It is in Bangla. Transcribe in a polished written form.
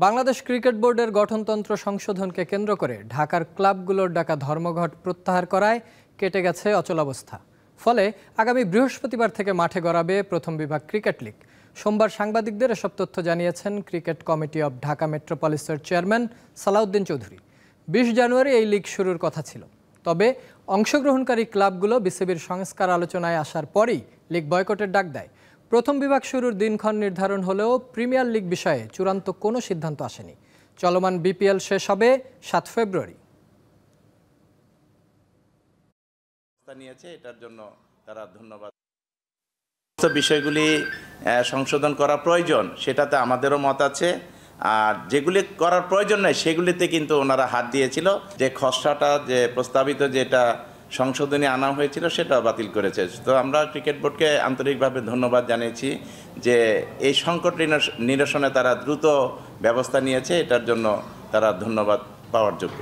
বাংলাদেশ ক্রিকেট বোর্ডের গঠনতন্ত্র সংশোধনকে কেন্দ্র করে ঢাকার ক্লাবগুলোর ডাকা ধর্মঘট প্রত্যাহার করায় কেটে গেছে অচলাবস্থা। ফলে আগামী বৃহস্পতিবার থেকে মাঠে গড়াবে প্রথম বিভাগ ক্রিকেট লীগ। সোমবার সাংবাদিকদের এসব তথ্য জানিয়েছেন ক্রিকেট কমিটি অব ঢাকা মেট্রোপলিসের চেয়ারম্যান সালাউদ্দিন চৌধুরী। ২০ জানুয়ারি এই লীগ শুরুর কথা ছিল, তবে অংশগ্রহণকারী ক্লাবগুলো বিসিবির সংস্কার আলোচনায় আসার পরেই লীগ বয়কটের ডাক দেয়। প্রথম বিভাগ শুরুর দিনক্ষণ নির্ধারণ হলেও প্রিমিয়ার লিগ বিষয়ে চূড়ান্ত কোনো সিদ্ধান্ত আসেনি। চলমান বিপিএল শেষ হবে ৭ ফেব্রুয়ারি। এটার জন্য তারা ধন্যবাদ। বিষয়গুলি সংশোধন করা প্রয়োজন, সেটাতে আমাদেরও মত আছে। আর যেগুলি করার প্রয়োজন নয় সেগুলিতে কিন্তু ওনারা হাত দিয়েছিল। যে খসড়াটা যে প্রস্তাবিত যেটা সংশোধনী আনা হয়েছিল সেটা বাতিল করেছে। তো আমরা ক্রিকেট বোর্ডকে আন্তরিকভাবে ধন্যবাদ জানিয়েছি যে এই সংকট নিরসনে তারা দ্রুত ব্যবস্থা নিয়েছে, এটার জন্য তারা ধন্যবাদ পাওয়ার যোগ্য।